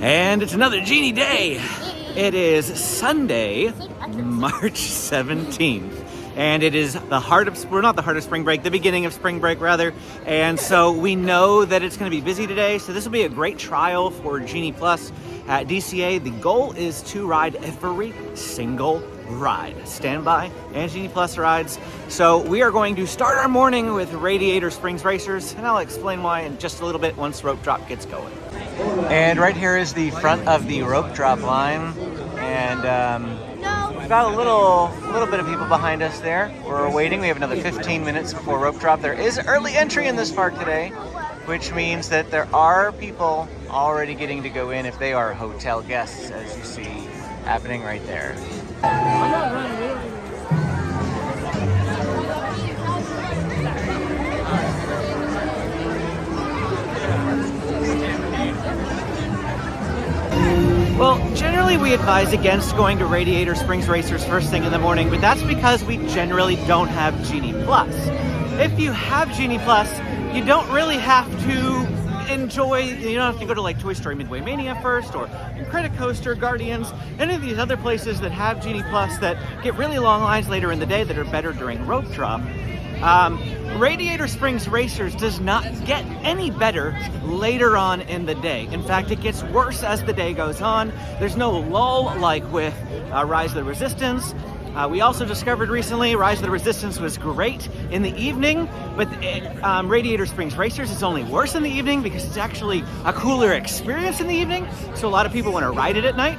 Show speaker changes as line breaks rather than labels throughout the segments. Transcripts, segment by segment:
And it's another Genie day. It is Sunday, March 17th. And it is the heart of, we're not the heart of spring break, the beginning of spring break rather. And so we know that it's gonna be busy today. So this will be a great trial for Genie Plus at DCA. The goal is to ride every single ride, standby and Genie Plus rides. So we are going to start our morning with Radiator Springs Racers, and I'll explain why in just a little bit once rope drop gets going. And right here is the front of the rope drop line, and we've got a little bit of people behind us there. We're waiting. We have another 15 minutes before rope drop. There is early entry in this park today, which means that there are people already getting to go in if they are hotel guests, as you see happening right there. Well, generally we advise against going to Radiator Springs Racers first thing in the morning, but that's because we generally don't have Genie Plus. If you have Genie Plus, you don't really have to enjoy, you don't have to go to like Toy Story Midway Mania first, or Incredicoaster, Guardians, any of these other places that have Genie Plus that get really long lines later in the day that are better during rope drop. Radiator Springs Racers does not get any better later on in the day. In fact, it gets worse as the day goes on. There's no lull like with Rise of the Resistance. We also discovered recently Rise of the Resistance was great in the evening, but Radiator Springs Racers is only worse in the evening because it's actually a cooler experience in the evening, so a lot of people want to ride it at night.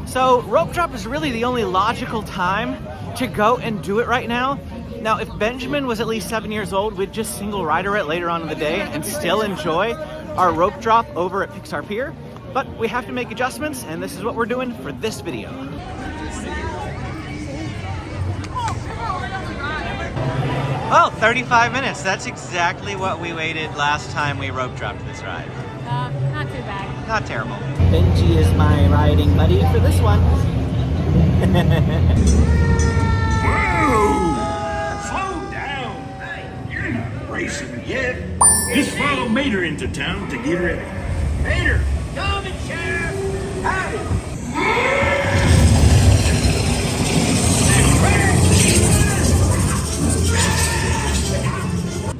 So rope drop is really the only logical time to go and do it right now. Now, if Benjamin was at least 7 years old, we'd just single rider it later on in the day and still enjoy our rope drop over at Pixar Pier. But we have to make adjustments, and this is what we're doing for this video. Well, 35 minutes. That's exactly what we waited last time we rope dropped this ride.
Not too bad.
Not terrible. Benji is my riding buddy for this one.
Whoa! Slow down. Hey, you're not racing yet. Just follow Mater into town to get ready. Mater, coming, Sheriff. Howdy.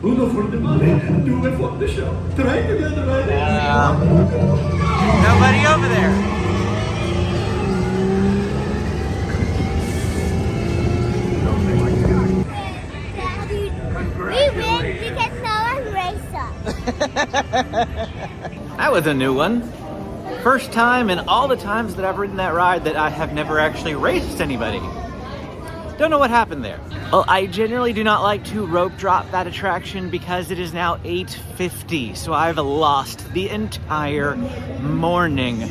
Uno for the money and do it for the show. Try together, right?
Nobody over there.
We win because no one races.
That was a new one. First time in all the times that I've ridden that ride that I have never actually raced anybody. Don't know what happened there. Well, I generally do not like to rope drop that attraction because it is now 8:50, so I've lost the entire morning.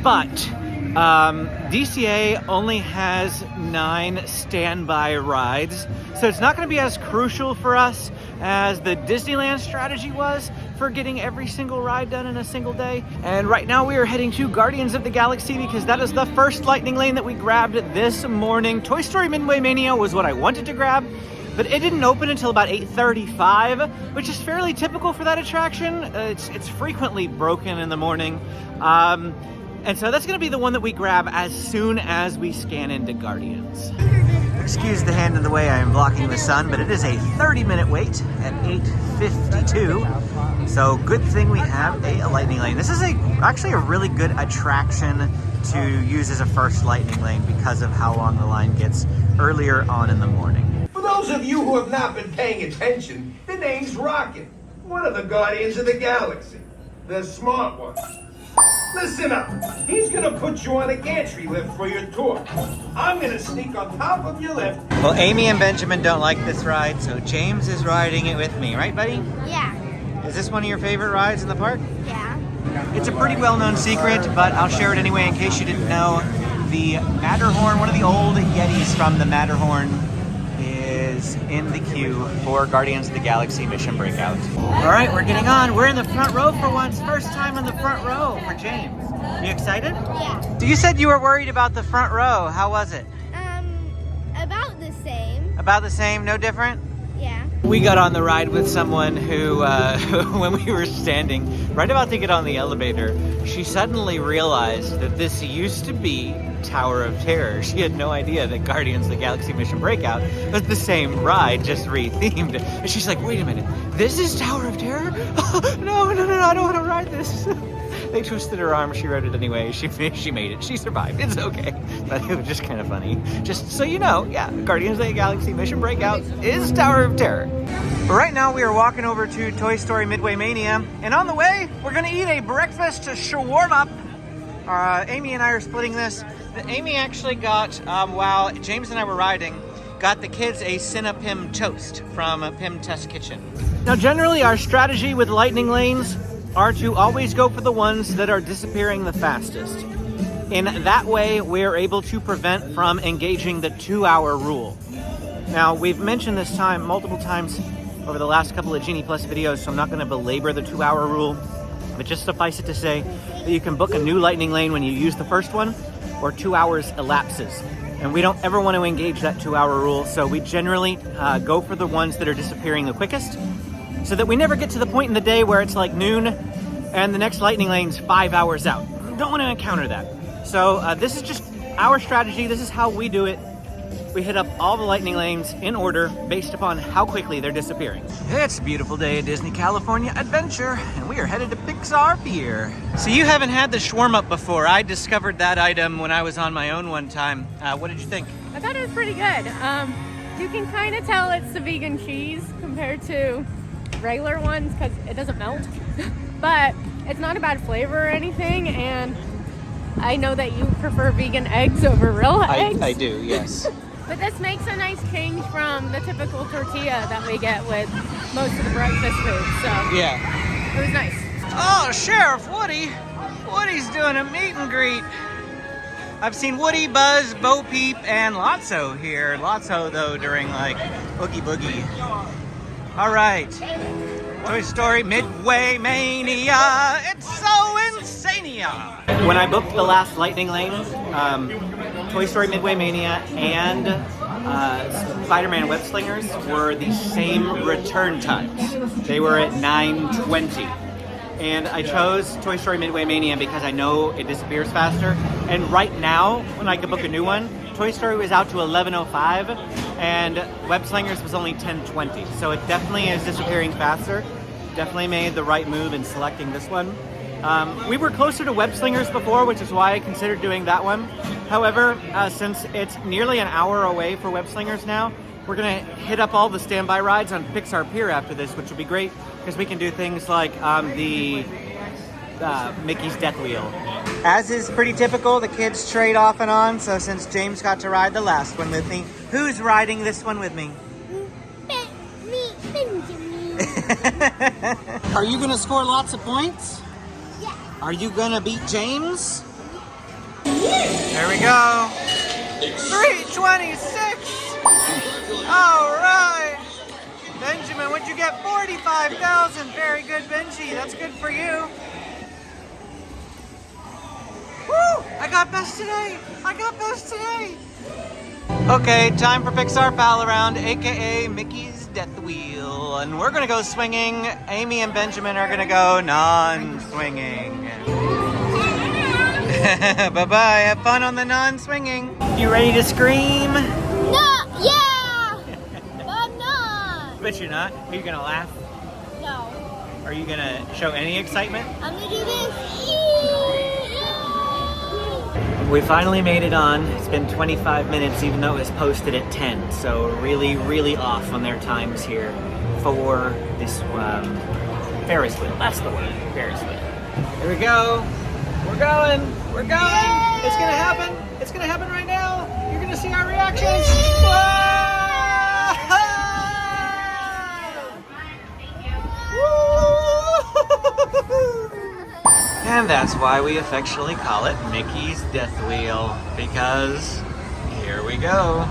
But DCA only has 9 standby rides, so it's not going to be as crucial for us as the Disneyland strategy was for getting every single ride done in a single day. And right now we are heading to Guardians of the Galaxy because that is the first lightning lane that we grabbed this morning. Toy Story Midway Mania was what I wanted to grab, but it didn't open until about 8:35, which is fairly typical for that attraction. It's frequently broken in the morning. And so that's gonna be the one that we grab as soon as we scan into Guardians. Excuse the hand in the way, I am blocking the sun, but it is a 30-minute wait at 8:52. So good thing we have a lightning lane. This is actually a really good attraction to use as a first lightning lane because of how long the line gets earlier on in the morning.
For those of you who have not been paying attention, the name's Rollickin, one of the Guardians of the Galaxy. The smart one. Listen up. He's gonna put you on a gantry lift for your tour. I'm gonna sneak on top of your lift.
Well, Amy and Benjamin don't like this ride, so James is riding it with me. Right, buddy?
Yeah.
Is this one of your favorite rides in the park?
Yeah.
It's a pretty well-known secret, but I'll share it anyway in case you didn't know. The Matterhorn, one of the old Yetis from the Matterhorn, is in the queue for Guardians of the Galaxy Mission Breakout. All right, we're getting on. We're in the front row for once. First time in the front row for James. You excited?
Yeah.
So you said you were worried about the front row. How was it?
About the same.
About the same, no different?
Yeah.
We got on the ride with someone who, when we were standing right about to get on the elevator, she suddenly realized that this used to be Tower of Terror. She had no idea that Guardians of the Galaxy Mission Breakout was the same ride, just re-themed. And she's like, wait a minute, this is Tower of Terror? No, I don't want to ride this. They twisted her arm, she rode it anyway. She made it, she survived, it's okay. But it was just kind of funny. Just so you know, yeah, Guardians of the Galaxy Mission Breakout is Tower of Terror. Right now we are walking over to Toy Story Midway Mania, and on the way, we're gonna eat a breakfast shawarma. Amy and I are splitting this. Amy actually got, while James and I were riding, got the kids a Cinepim toast from Pim Test Kitchen. Now generally our strategy with lightning lanes are to always go for the ones that are disappearing the fastest. In that way, we're able to prevent from engaging the 2-hour rule. Now, we've mentioned this time multiple times over the last couple of Genie Plus videos, so I'm not gonna belabor the 2-hour rule, but just suffice it to say that you can book a new lightning lane when you use the first one, or 2 hours elapses. And we don't ever want to engage that 2-hour rule, so we generally go for the ones that are disappearing the quickest, so that we never get to the point in the day where it's like noon and the next lightning lane's 5 hours out. Don't want to encounter that. So this is just our strategy. This is how we do it. We hit up all the lightning lanes in order based upon how quickly they're disappearing. It's a beautiful day at Disney California Adventure, and we are headed to Pixar Pier. So you haven't had the shawarma before. I discovered that item when I was on my own one time. What did you think?
I thought it was pretty good. You can kind of tell it's the vegan cheese compared to regular ones because it doesn't melt. But it's not a bad flavor or anything, and I know that you prefer vegan eggs over real eggs.
I do, yes.
But this makes a nice change from the typical tortilla that we get with most of the breakfast food, so
Yeah.
it was nice.
Oh, Sheriff Woody. Woody's doing a meet and greet. I've seen Woody, Buzz, Bo Peep, and Lotso here. Lotso, though, during, like, Oogie Boogie. All right. Toy Story Midway Mania. It's so insania. When I booked the last lightning lane, Toy Story Midway Mania and Spider-Man Web Slingers were the same return times. They were at 9:20. And I chose Toy Story Midway Mania because I know it disappears faster. And right now, when I could book a new one, Toy Story was out to 11:05 and Web Slingers was only 10:20. So it definitely is disappearing faster. Definitely made the right move in selecting this one. We were closer to Web Slingers before, which is why I considered doing that one. However, since it's nearly an hour away for Web Slingers now, we're gonna hit up all the standby rides on Pixar Pier after this, which will be great because we can do things like the Mickey's Death Wheel. As is pretty typical, the kids trade off and on, so since James got to ride the last one with me, who's riding this one with me?
Benjamin.
Are you gonna score lots of points?
Yeah.
Are you gonna beat James? There we go. 326. All right. Benjamin, what'd you get? 45,000. Very good, Benji. That's good for you. Woo! I got best today. Okay, time for Pixar Pal-A-Round, aka Mickey's Death Wheel. And we're gonna go swinging. Amy and Benjamin are gonna go non-swinging. Bye-bye, have fun on the non-swinging. You ready to scream?
No, yeah! But I'm not.
Bet you're not. Are you gonna laugh?
No.
Are you gonna show any excitement?
I'm gonna do this.
We finally made it on. It's been 25 minutes even though it was posted at 10. So really off on their times here for this Ferris wheel. That's the word, Ferris wheel. Here we go. We're going.
Yay!
It's gonna happen right now. You're gonna see our reactions. And that's why we affectionately call it Mickey's Death Wheel, because here we go.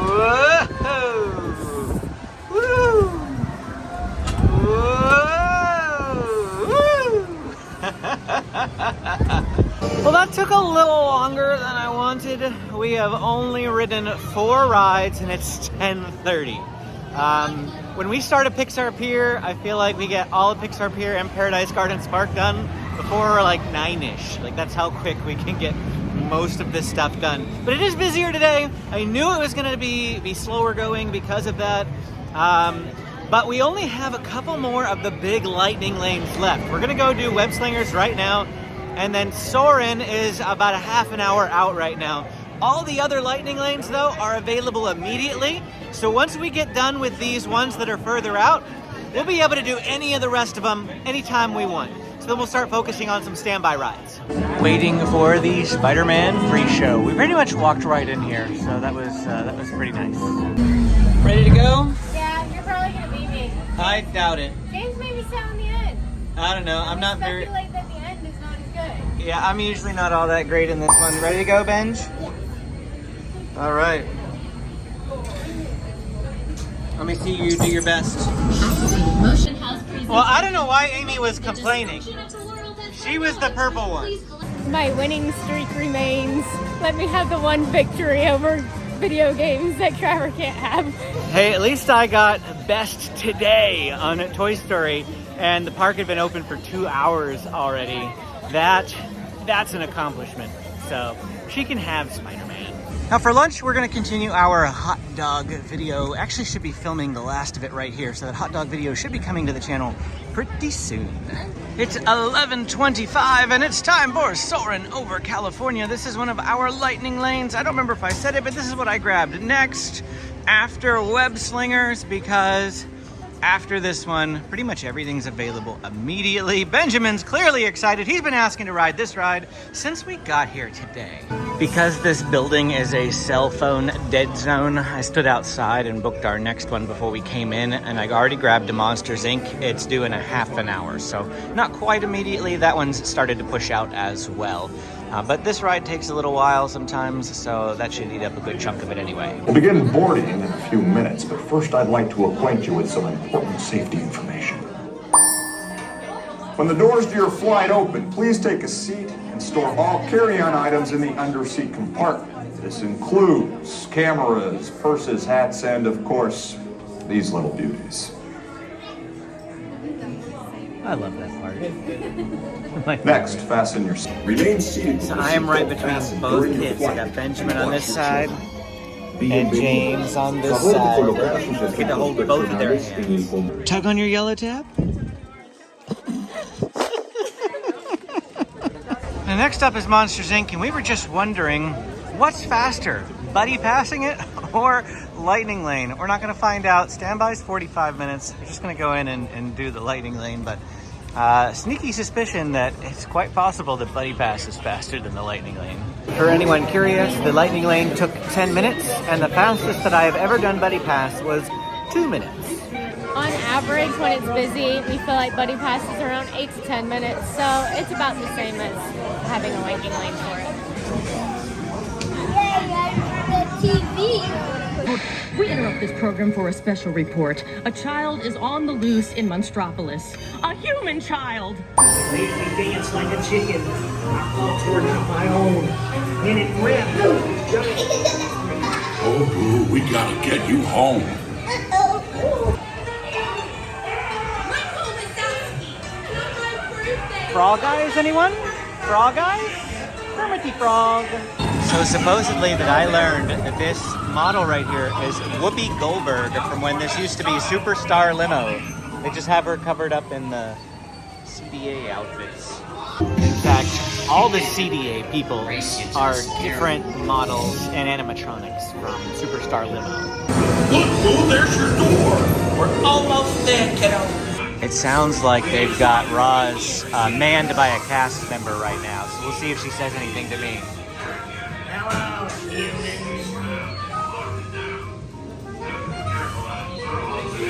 Whoa! Woo! Whoa! Woo! Well, that took a little longer than I wanted. We have only ridden 4 rides and it's 10:30. When we start at Pixar Pier, I feel like we get all of Pixar Pier and Paradise Gardens Park done before like 9-ish. Like that's how quick we can get most of this stuff done. But it is busier today. I knew it was gonna be slower going because of that. But we only have a couple more of the big lightning lanes left. We're gonna go do Web Slingers right now. And then Soarin is about a half an hour out right now. All the other lightning lanes though are available immediately. So once we get done with these ones that are further out, we'll be able to do any of the rest of them anytime we want. So then we'll start focusing on some standby rides. Waiting for the Spider-Man free show. We pretty much walked right in here, so that was pretty nice. Ready to go?
Yeah, you're probably gonna beat me.
I doubt it.
James made me sit on the end.
I don't know. I'm not very.
Speculate that the end is not as good.
Yeah, I'm usually not all that great in this one. Ready to go, Benj? Yeah. All right. Let me see you do your best. Well, I don't know why Amy was complaining. She was the purple one.
My winning streak remains. Let me have the one victory over video games that Trevor can't have.
Hey, at least I got best today on Toy Story, and the park had been open for 2 hours already. That's an accomplishment. So she can have Spider-Man. Now for lunch, we're gonna continue our hot dog video. Actually should be filming the last of it right here. So that hot dog video should be coming to the channel pretty soon. It's 11:25 and it's time for Soarin' over California. This is one of our lightning lanes. I don't remember if I said it, but this is what I grabbed next after Web Slingers, because after this one, pretty much everything's available immediately. Benjamin's clearly excited. He's been asking to ride this ride since we got here today. Because this building is a cell phone dead zone, I stood outside and booked our next one before we came in, and I already grabbed a Monsters Inc. It's due in a half an hour, so not quite immediately. That one's started to push out as well. But this ride takes a little while sometimes, so that should eat up a good chunk of it anyway.
We'll begin boarding in a few minutes, but first I'd like to acquaint you with some important safety information. When the doors to your flight open, please take a seat and store all carry-on items in the undersea compartment. This includes cameras, purses, hats, and of course, these little beauties.
I love that part.
Next, fasten your seat. Remain seated.
So I am right between both kids. I got Benjamin on this side and James on this side. Let's get to hold both of their hands. Tug on your yellow tab. And next up is Monsters Inc. And we were just wondering, what's faster, Buddy passing it or Lightning Lane? We're not going to find out. Standby's 45 minutes. We're just going to go in and do the Lightning Lane, but sneaky suspicion that it's quite possible that Buddy Pass is faster than the Lightning Lane. For anyone curious, the Lightning Lane took 10 minutes, and the fastest that I have ever done Buddy Pass was 2 minutes.
On average, when it's busy, we feel like Buddy Pass is around 8 to 10 minutes, so it's about the same as having a lightning lane for it.
TV.
We interrupt this program for a special report. A child is on the loose in Monstropolis. A human child!
Made me dance like a chicken. I fought toward my own. And it grabbed those giant.
Oh, boo, we gotta get you home.
Frog Eyes, anyone? Frog Eyes? Hermity Frog. So supposedly that I learned that this model right here is Whoopi Goldberg from when this used to be Superstar Limo. They just have her covered up in the CDA outfits. In fact, all the CDA people are different models and animatronics from Superstar Limo.
Look, boo, there's your door. We're almost there, kiddo.
It sounds like they've got Roz manned by a cast member right now, so we'll see if she says anything to me.
Hello, humans.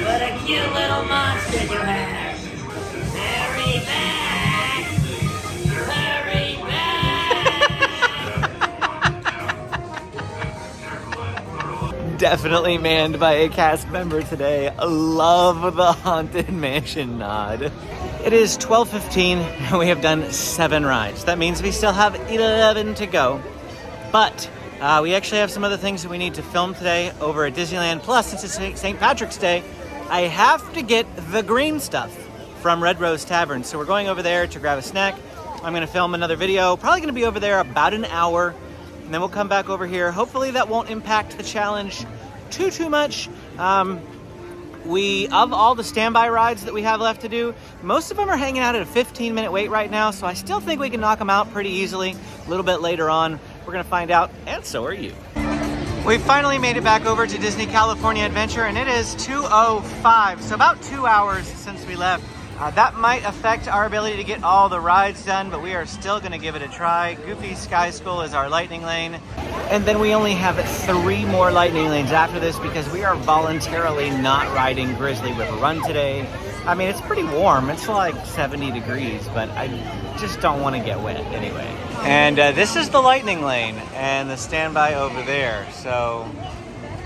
What a cute little monster you have. Hurry back. Hurry back.
Definitely manned by a cast member today. I love the Haunted Mansion nod. It is 12:15 and we have done 7 rides. That means we still have 11 to go. But we actually have some other things that we need to film today over at Disneyland. Plus, since it's St. Patrick's Day, I have to get the green stuff from Red Rose Tavern. So we're going over there to grab a snack. I'm gonna film another video, probably gonna be over there about an hour, and then we'll come back over here. Hopefully that won't impact the challenge too much. Of all the standby rides that we have left to do, most of them are hanging out at a 15-minute wait right now, so I still think we can knock them out pretty easily. A little bit later on, we're gonna find out, and so are you. We finally made it back over to Disney California Adventure, and it is 2:05, so about 2 hours since we left. That might affect our ability to get all the rides done, but we are still gonna give it a try. Goofy Sky School is our lightning lane. And then we only have 3 more lightning lanes after this because we are voluntarily not riding Grizzly River Run today. I mean, it's pretty warm. It's like 70 degrees, but I just don't want to get wet anyway. And this is the lightning lane and the standby over there. So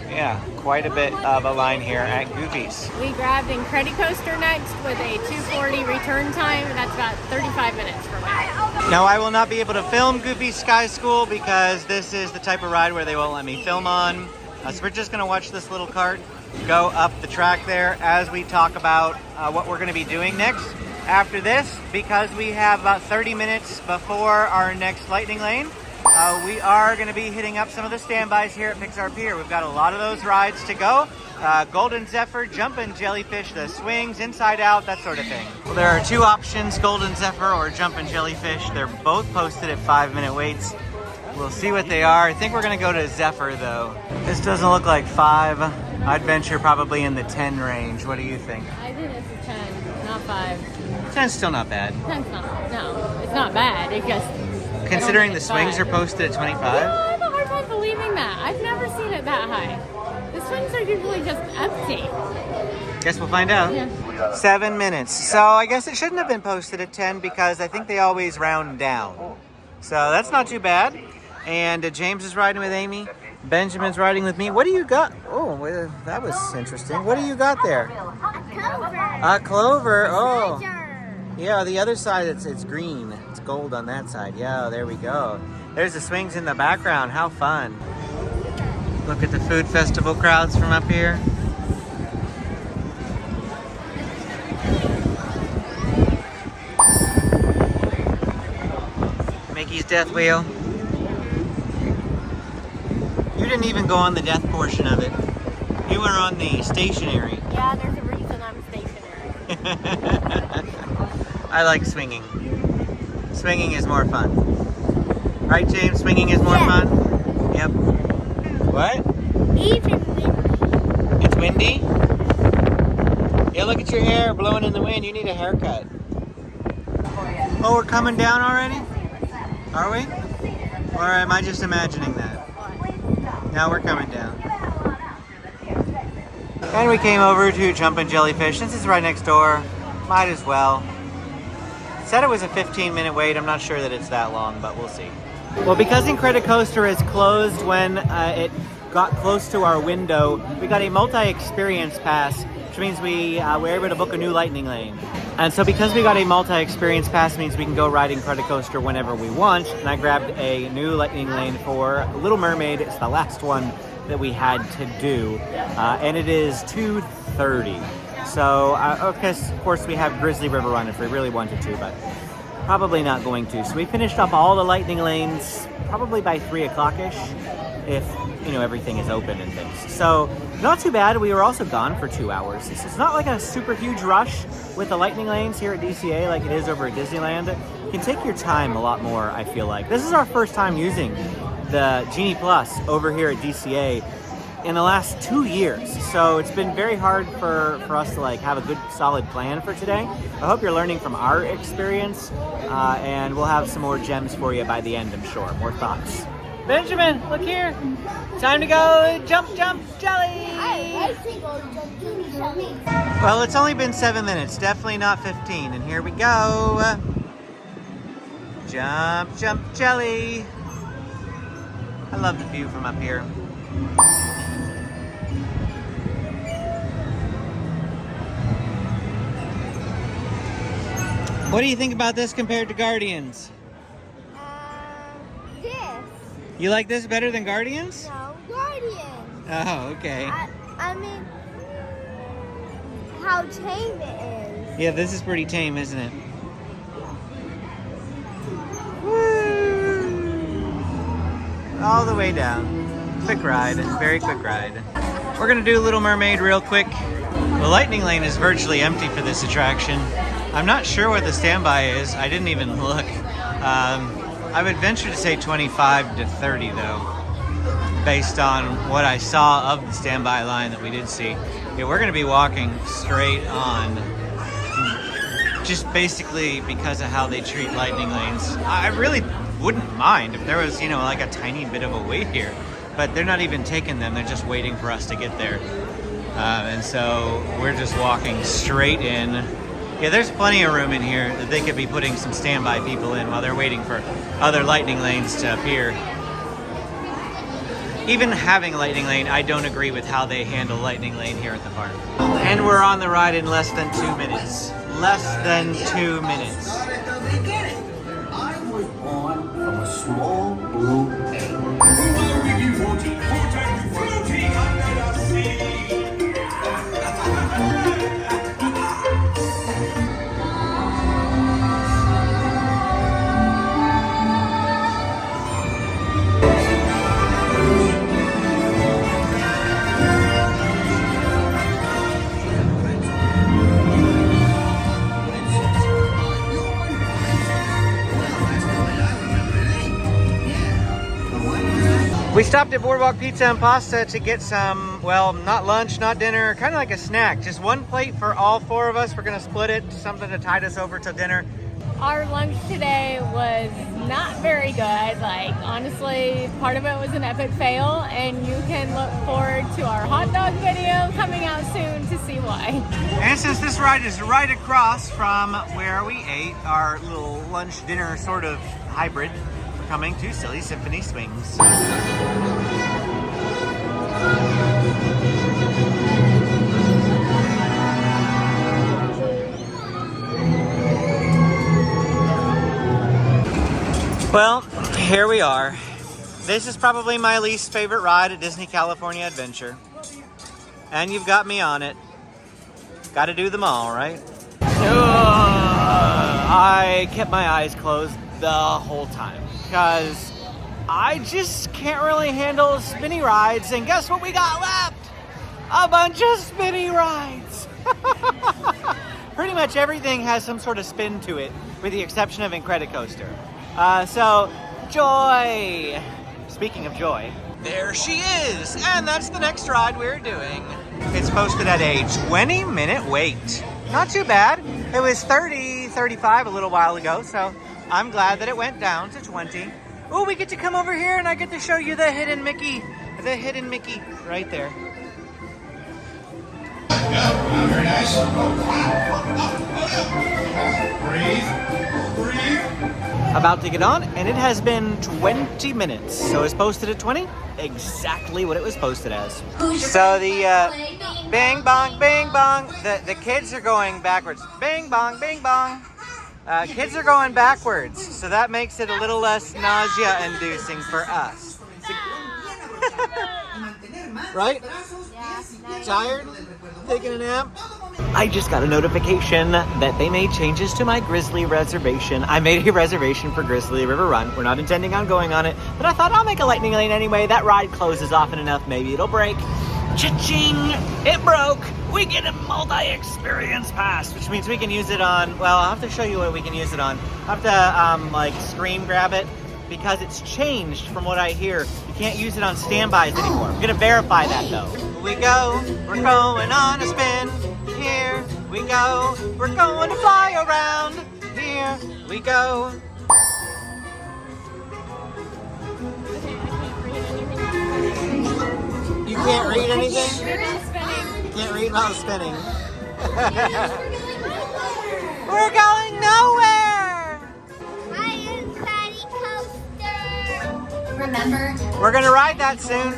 yeah, quite a bit of a line here at Goofy's.
We grabbed Incredicoaster next with a 2:40 return time, and that's about 35 minutes from now.
Now, I will not be able to film Goofy Sky School because this is the type of ride where they won't let me film on. So we're just gonna watch this little cart go up the track there as we talk about what we're gonna be doing next after this, because we have about 30 minutes before our next lightning lane. We are going to be hitting up some of the standbys here at Pixar Pier. We've got a lot of those rides to go. Golden Zephyr, Jumpin Jellyfish, the swings, Inside Out, that sort of thing. Well, there are 2 options, Golden Zephyr or Jumpin Jellyfish. They're both posted at 5-minute waits. We'll see what they are. I think we're going to go to Zephyr, though. This doesn't look like 5. I'd venture probably in the 10 range. What do you think?
I think it's a 10, not 5.
10's still not bad.
10's not, no, it's not bad. It just...
Considering the swings are posted at 25?
Yeah, I have a hard time believing that. I've never seen it that high. The swings are usually just empty.
Guess we'll find out.
Yeah.
7 minutes. So I guess it shouldn't have been posted at 10 because I think they always round down. So that's not too bad. And James is riding with Amy. Benjamin's riding with me. What do you got? Oh, well, that was interesting. What do you got there? A clover. Oh. Yeah, the other side, it's green. It's gold on that side. Yeah, there we go. There's the swings in the background. How fun. Look at the food festival crowds from up here. Mickey's Death Wheel. You didn't even go on the death portion of it. You were on the stationary.
Yeah, there's a reason I'm stationary.
I like swinging. Swinging is more fun. Right, James? Swinging is more fun? Yep. What?
Even windy.
It's windy? Yeah, look at your hair blowing in the wind. You need a haircut. Oh, we're coming down already? Are we? Or am I just imagining that? Now we're coming down. And we came over to Jumpin Jellyfish. Since it's right next door, might as well. Said it was a 15-minute wait. I'm not sure that it's that long, but we'll see. Well, because Incredicoaster is closed when it got close to our window, we got a multi-experience pass, which means we were able to book a new lightning lane. And so because we got a multi-experience pass, means we can go ride Incredicoaster whenever we want. And I grabbed a new lightning lane for Little Mermaid. It's the last one that we had to do. And it is 2:30. So, okay, of course, we have Grizzly River Run if we really wanted to, but probably not going to. So we finished up all the lightning lanes probably by 3 o'clock-ish, if, you know, everything is open and things. So, not too bad. We were also gone for 2 hours. It's not like a super huge rush with the lightning lanes here at DCA like it is over at Disneyland. You can take your time a lot more, I feel like. This is our first time using the Genie Plus over here at DCA in the last 2 years. So it's been very hard for us to like have a good solid plan for today. I hope you're learning from our experience, and we'll have some more gems for you by the end, I'm sure. More thoughts. Benjamin, look here. Time to go jump jelly. Well, it's only been 7 minutes, definitely not 15. And here we go. Jump jelly. I love the view from up here. What do you think about this compared to Guardians?
This.
You like this better than Guardians?
No, Guardians.
Oh, okay.
I mean, how tame it is.
Yeah, this is pretty tame, isn't it? Woo! All the way down. Quick ride, very quick ride. We're gonna do Little Mermaid real quick. The lightning lane is virtually empty for this attraction. I'm not sure where the standby is. I didn't even look. I would venture to say 25 to 30 though, based on what I saw of the standby line that we did see. Yeah, we're gonna be walking straight on, just basically because of how they treat lightning lanes. I really wouldn't mind if there was, you know, like a tiny bit of a wait here, but they're not even taking them, they're just waiting for us to get there. And so we're just walking straight in. Yeah, there's plenty of room in here that they could be putting some standby people in while they're waiting for other lightning lanes to appear. Even having lightning lane, I don't agree with how they handle lightning lane here at the park. And we're on the ride in less than 2 minutes. Less than 2 minutes.
I was born from a small blue egg. Who are we floating? Floating under the sea.
We stopped at Boardwalk Pizza and Pasta to get some, well, not lunch, not dinner, kind of like a snack. Just one plate for all 4 of us. We're gonna split it, something to tide us over till dinner.
Our lunch today was not very good. Like, honestly, part of it was an epic fail, and you can look forward to our hot dog video coming out soon to see why.
And since this ride is right across from where we ate our little lunch dinner sort of hybrid, we're coming to Silly Symphony Swings. Well, here we are. This is probably my least favorite ride at Disney California Adventure. And you've got me on it. Got to do them all, right? I kept my eyes closed the whole time because I just can't really handle spinny rides. And guess what we got left? A bunch of spinny rides. Pretty much everything has some sort of spin to it, with the exception of Incredicoaster. So, Joy. Speaking of Joy, there she is, and that's the next ride we're doing. It's posted at a 20-minute wait. Not too bad. It was 30, 35 a little while ago, so I'm glad that it went down to 20. Oh, we get to come over here and I get to show you the hidden Mickey. The hidden Mickey right there.
Very nice. Breathe.
About to get on, and it has been 20 minutes. So it's posted at 20, exactly what it was posted as. So the bing bong, the kids are going backwards. Bing bong, bing bong. Kids are going backwards, so that makes it a little less nausea-inducing for us. Right? Yeah. Tired? Taking a nap? I just got a notification that they made changes to my Grizzly reservation. I made a reservation for Grizzly River Run. We're not intending on going on it, but I thought I'll make a lightning lane anyway. That ride closes often enough, maybe it'll break. Cha-ching! It broke! We get a multi-experience pass, which means we can use it on, well, I'll have to show you what we can use it on. I'll have to, like, screen grab it, because it's changed from what I hear. You can't use it on standbys anymore. I'm gonna verify that, though. We go, we're going on a spin. Here we go, we're going to fly around. Here we go. You can't read anything? You can't read while spinning. We're going nowhere! Incredicoaster!
Remember?
We're gonna ride that soon.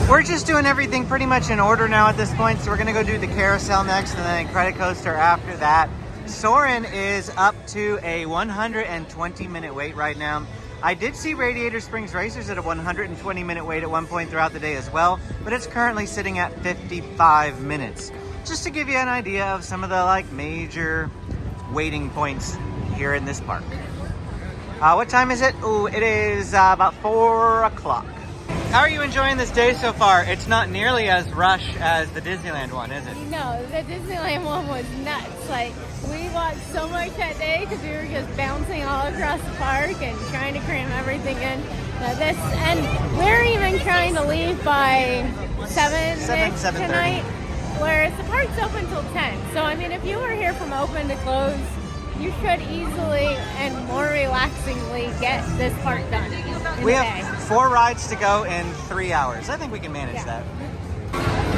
We're just doing everything pretty much in order now at this point, so we're gonna go do the Carousel next and then Incredicoaster after that. Soarin is up to a 120-minute wait right now. I did see Radiator Springs Racers at a 120-minute wait at one point throughout the day as well, but it's currently sitting at 55 minutes. Just to give you an idea of some of the like major waiting points here in this park. What time is it? Ooh, it is about 4 o'clock. How are you enjoying this day so far? It's not nearly as rush as the Disneyland one, is it?
No, the Disneyland one was nuts. Like, we walked so much that day because we were just bouncing all across the park and trying to cram everything in. And we're even trying to leave by 7-ish tonight, whereas the park's open till 10. So, I mean, if you were here from open to close, you should easily and more relaxingly get this park done in
We
a
have
day.
4 rides to go in 3 hours. I think we can manage that.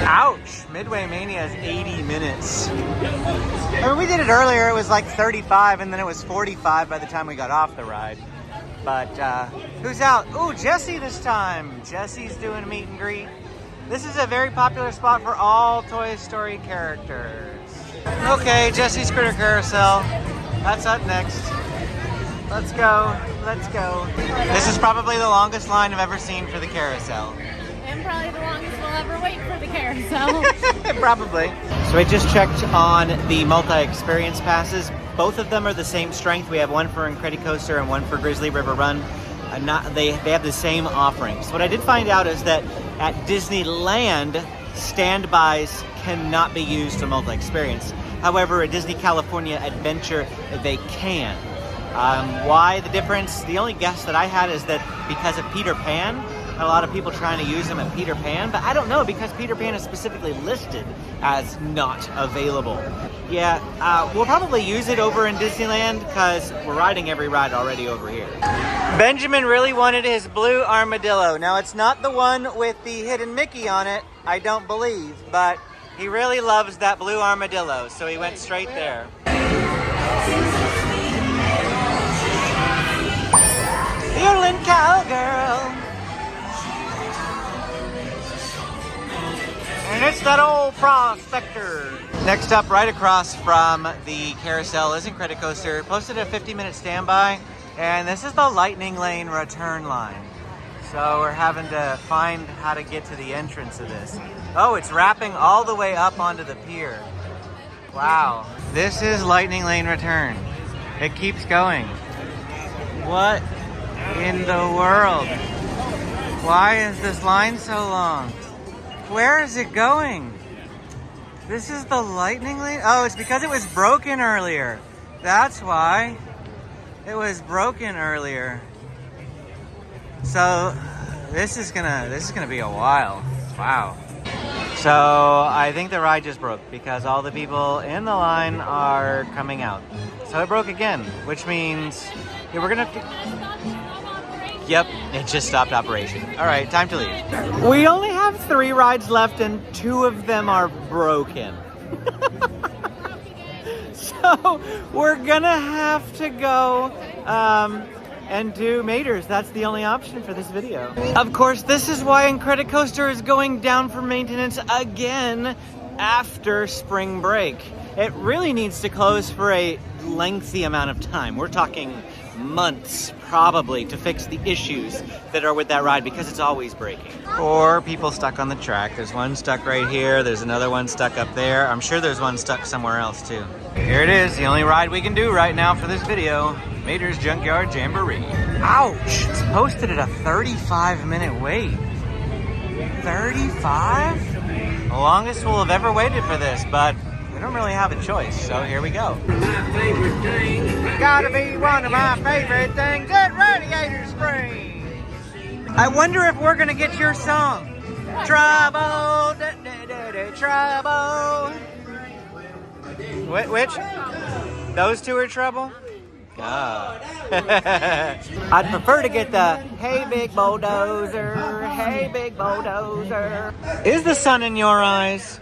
Ouch! Midway Mania is 80 minutes. I mean, we did it earlier. It was like 35, and then it was 45 by the time we got off the ride. But who's out? Ooh, Jessie this time. Jessie's doing a meet and greet. This is a very popular spot for all Toy Story characters. Okay, Jessie's Critter Carousel. That's up next. Let's go. Let's go. This is probably the longest line I've ever seen for the carousel.
And probably the longest we'll ever wait for the carousel.
Probably. So I just checked on the multi-experience passes. Both of them are the same strength. We have one for Incredicoaster and one for Grizzly River Run. They have the same offerings. What I did find out is that at Disneyland, standbys cannot be used for multi-experience. However, at Disney California Adventure, they can. Why the difference? The only guess that I had is that because of Peter Pan, a lot of people trying to use them at Peter Pan, but I don't know because Peter Pan is specifically listed as not available. Yeah, we'll probably use it over in Disneyland because we're riding every ride already over here. Benjamin really wanted his blue armadillo. Now, it's not the one with the hidden Mickey on it, I don't believe, but he really loves that blue armadillo, so he went straight there. Yodeling cowgirl. And it's that old prospector. Next up, right across from the carousel is Incredicoaster. Posted a 50-minute standby, and this is the Lightning Lane return line. So we're having to find how to get to the entrance of this. Oh, it's wrapping all the way up onto the pier. Wow. This is Lightning Lane return. It keeps going. What in the world? Why is this line so long? Where is it going? This is the Lightning Lane? Oh, it's because it was broken earlier. That's why. It was broken earlier. So this is gonna be a while. Wow. So I think the ride just broke because all the people in the line are coming out. So it broke again, which means we're gonna have to... Yep, it just stopped operation. All right, time to leave. We only have 3 rides left and 2 of them are broken. So we're gonna have to go and do Maters. That's the only option for this video. Of course, this is why Incredicoaster is going down for maintenance again after spring break. It really needs to close for a lengthy amount of time. We're talking months probably to fix the issues that are with that ride because it's always breaking. Or people stuck on the track. There's one stuck right here. There's another one stuck up there. I'm sure there's one stuck somewhere else too. Here it is, the only ride we can do right now for this video. Mater's Junkyard Jamboree. Ouch! It's posted at a 35-minute wait. 35? The longest we'll have ever waited for this, but we don't really have a choice, so here we go.
My favorite thing.
Gotta be one of my favorite things at Radiator Springs. I wonder if we're gonna get your song. Trouble, trouble. Which? Those 2 are trouble? God. I'd prefer to get the hey big bulldozer, hey big bulldozer. Is the sun in your eyes?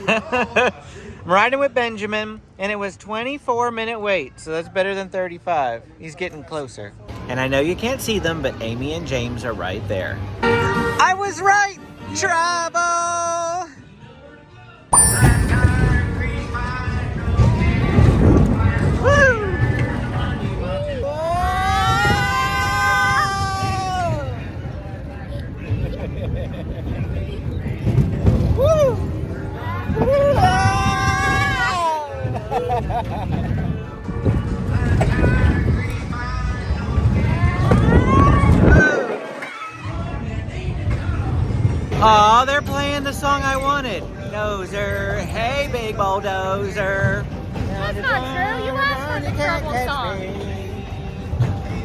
I'm riding with Benjamin, and it was 24-minute wait, so that's better than 35. He's getting closer. And I know you can't see them, but Amy and James are right there. I was right! Trouble! Aw, they're playing the song I wanted. Dozer, hey big bulldozer.
That's not true. You asked for the trouble song.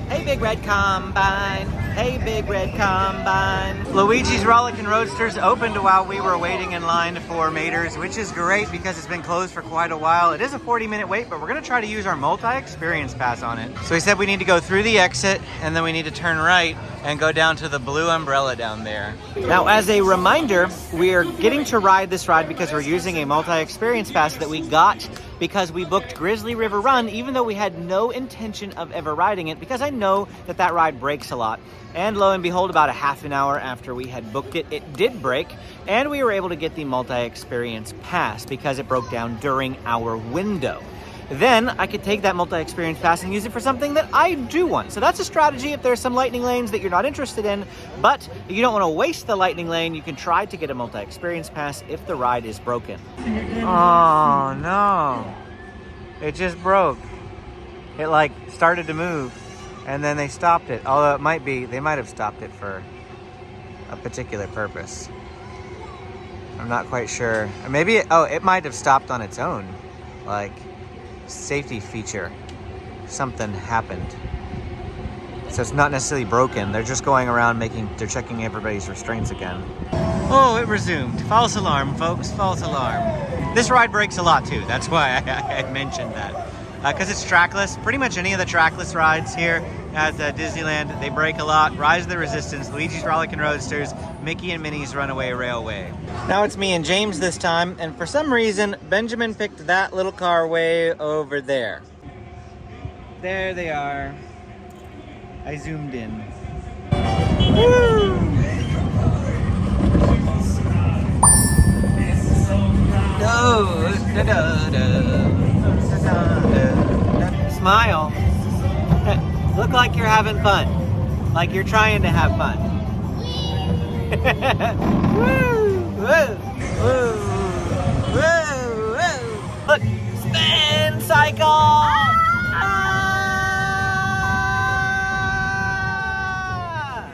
Hey big red combine. Hey big red combine. Luigi's Rollickin Roadsters opened while we were waiting in line for Maters, which is great because it's been closed for quite a while. It is a 40-minute wait, but we're gonna try to use our multi-experience pass on it. So he said we need to go through the exit and then we need to turn right and go down to the blue umbrella down there. Now, as a reminder, we're getting to ride this ride because we're using a multi-experience pass that we got because we booked Grizzly River Run, even though we had no intention of ever riding it, because I know that that ride breaks a lot. And lo and behold, about a half an hour after we had booked it, it did break, and we were able to get the multi-experience pass because it broke down during our window. Then I could take that multi-experience pass and use it for something that I do want. So that's a strategy if there's some lightning lanes that you're not interested in, but if you don't want to waste the lightning lane, you can try to get a multi-experience pass if the ride is broken. Oh no, it just broke. It like started to move and then they stopped it. Although they might have stopped it for a particular purpose. I'm not quite sure. Or maybe, it might have stopped on its own. Like, safety feature. Something happened. So it's not necessarily broken. They're just going around they're checking everybody's restraints again. Oh, it resumed. False alarm, folks, false alarm. This ride breaks a lot too. That's why I mentioned that. Because it's trackless. Pretty much any of the trackless rides here at Disneyland, they break a lot. Rise of the Resistance, Luigi's Rollickin Roadsters, Mickey and Minnie's Runaway Railway. Now it's me and James this time, and for some reason, Benjamin picked that little car way over there. There they are. I zoomed in. Woo! Smile. Look like you're having fun. Like you're trying to have fun. Woo! Woo! Woo! Woo! Woo! Look! Spin cycle!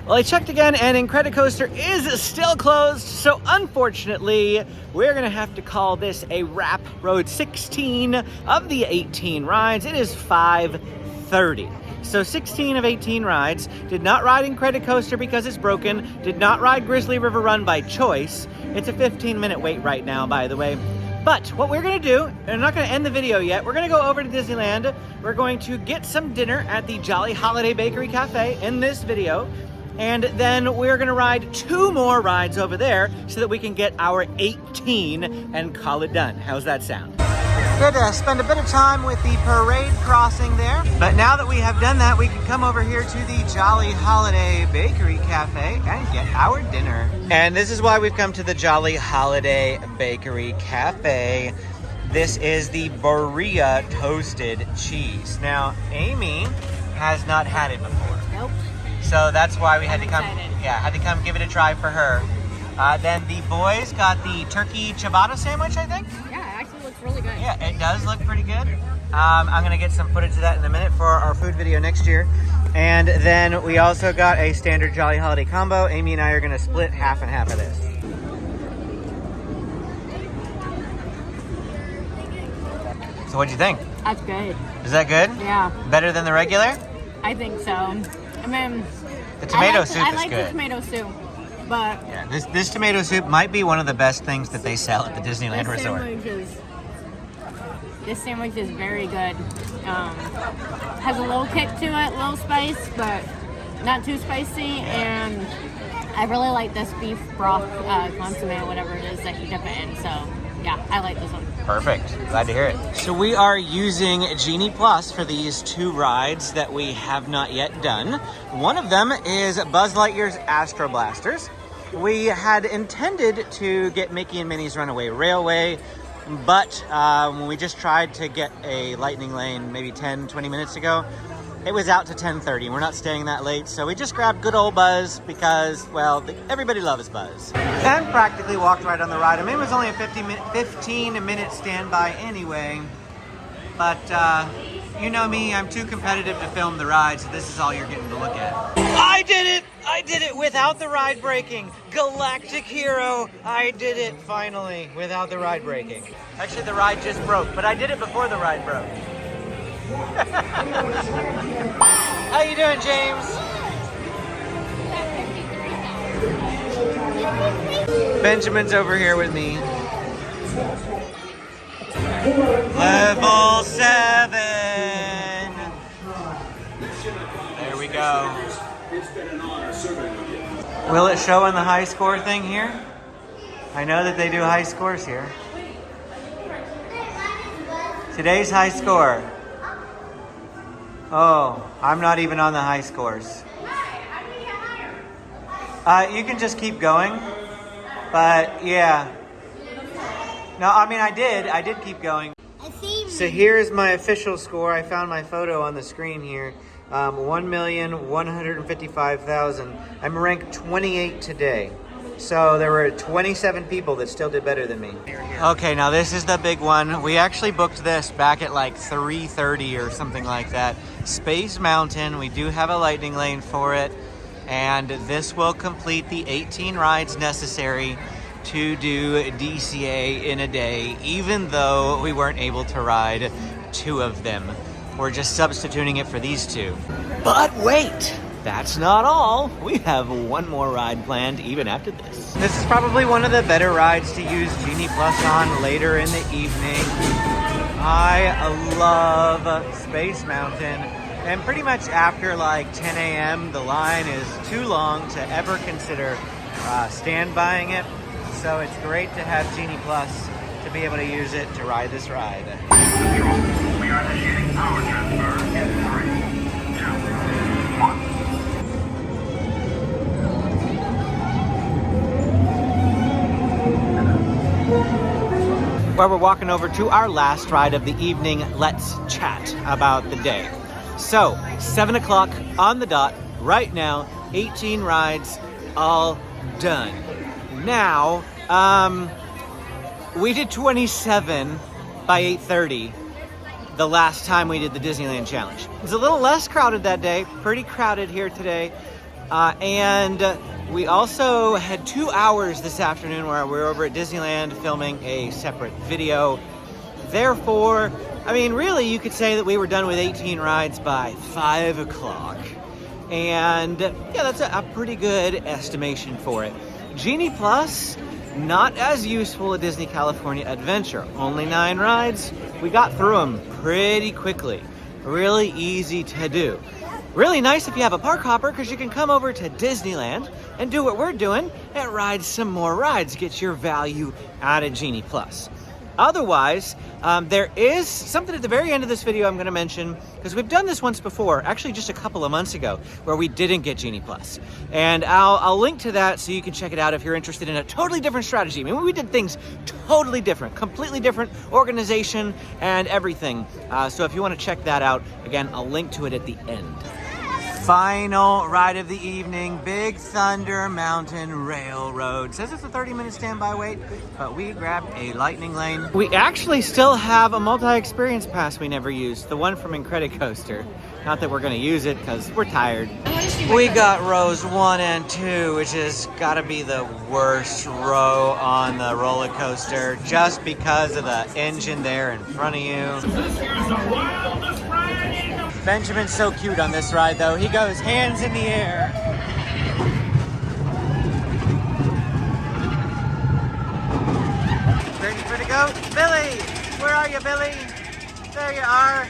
Well, I checked again, and Incredicoaster is still closed, so unfortunately, we're gonna have to call this a wrap. Rode 16 of the 18 rides. It is 5:30. So 16 of 18 rides. Did not ride Incredicoaster because it's broken. Did not ride Grizzly River Run by choice. It's a 15-minute wait right now, by the way. But what we're gonna do, and I'm not gonna end the video yet, we're gonna go over to Disneyland. We're going to get some dinner at the Jolly Holiday Bakery Cafe in this video. And then we're gonna ride 2 more rides over there so that we can get our 18 and call it done. How's that sound? Good to spend a bit of time with the parade crossing there. But now that we have done that, we can come over here to the Jolly Holiday Bakery Cafe and get our dinner. And this is why we've come to the Jolly Holiday Bakery Cafe. This is the Berea Toasted Cheese. Now, Amy has not had it before.
Nope.
So that's why we had to come.
excited.
Yeah, had to come give it a try for her. Then the boys got the turkey ciabatta sandwich, I think.
Yeah, it actually looks really good.
Yeah, it does look pretty good. I'm gonna get some footage of that in a minute for our food video next year. And then we also got a standard Jolly Holiday combo. Amy and I are gonna split half and half of this. So what'd you think?
That's good.
Is that good?
Yeah,
Better than the regular?
I think so. I mean,
The tomato soup
I
is
like
good.
the tomato soup, but
Yeah, this tomato soup might be one of the best things that they sell at the Disneyland
this
Resort.
sandwich is very good. Has a little kick to it, little spice, but not too spicy. And I really like this beef broth consomme, whatever it is that you dip it in. So yeah, I like this one.
Perfect. Glad to hear it. So we are using Genie Plus for these 2 rides that we have not yet done. One of them is Buzz Lightyear's Astro Blasters. We had intended to get Mickey and Minnie's Runaway Railway, But when we just tried to get a lightning lane maybe 10-20 minutes ago, it was out to 10:30. We're not staying that late, so we just grabbed good old Buzz because, well, everybody loves Buzz. And practically walked right on the ride. I mean, it was only a 15-minute standby anyway. But you know me, I'm too competitive to film the ride, so this is all you're getting to look at. I did it! I did it without the ride breaking. Galactic hero. I did it finally without the ride breaking. Actually, the ride just broke, but I did it before the ride broke. How you doing, James? Benjamin's over here with me. Level 7. There we go. Will it show on the high score thing here? I know that they do high scores here. Today's high score. Oh, I'm not even on the high scores. You can just keep going. But yeah. No, I mean I did keep going. So here's my official score. I found my photo on the screen here. 1,155,000. I'm ranked 28 today. So there were 27 people that still did better than me. Okay, now this is the big one. We actually booked this back at like 3:30 or something like that. Space Mountain, we do have a lightning lane for it. And this will complete the 18 rides necessary to do DCA in a day, even though we weren't able to ride 2 of them. We're just substituting it for these 2. But wait! That's not all. We have one more ride planned even after this. This is probably one of the better rides to use Genie Plus on later in the evening. I love Space Mountain. And pretty much after like 10 a.m., the line is too long to ever consider standbying it. So it's great to have Genie Plus to be able to use it to ride this ride.
We are initiating power transfer in 3, 2, 1.
Well, we're walking over to our last ride of the evening. Let's chat about the day. So, 7 o'clock on the dot, right now, 18 rides, all done. Now, we did 27 by 8:30 the last time we did the Disneyland Challenge. It was a little less crowded that day, pretty crowded here today. And we also had 2 hours this afternoon where we were over at Disneyland filming a separate video. Therefore, I mean, really, you could say that we were done with 18 rides by 5 o'clock. And yeah, that's a pretty good estimation for it. Genie Plus, not as useful a Disney California Adventure. Only 9 rides. We got through them pretty quickly. Really easy to do. Really nice if you have a park hopper because you can come over to Disneyland and do what we're doing and ride some more rides. Get your value out of Genie Plus. Otherwise, there is something at the very end of this video I'm going to mention, because we've done this once before, actually just a couple of months ago, where we didn't get Genie Plus. And I'll link to that so you can check it out if you're interested in a totally different strategy. I mean, we did things totally different, completely different organization and everything. So if you want to check that out, again, I'll link to it at the end. Final ride of the evening, Big Thunder Mountain Railroad. Says it's a 30-minute standby wait, but we grabbed a lightning lane. We actually still have a multi-experience pass we never used, the one from Incredicoaster. Not that we're gonna use it because we're tired. We got rows 1 and 2, which has gotta be the worst row on the roller coaster just because of the engine there in front of you.
This here's the wildest ride in the...
Benjamin's so cute on this ride though. He goes hands in the air. Ready for the goat? Billy! Where are you, Billy? There you are.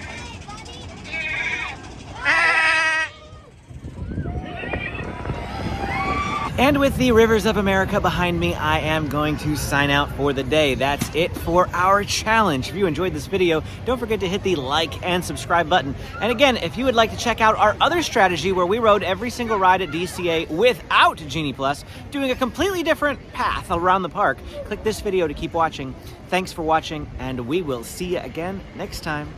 And with the rivers of America behind me, I am going to sign out for the day. That's it for our challenge. If you enjoyed this video, don't forget to hit the like and subscribe button. And again, if you would like to check out our other strategy where we rode every single ride at DCA without Genie Plus, doing a completely different path around the park, click this video to keep watching. Thanks for watching, and we will see you again next time.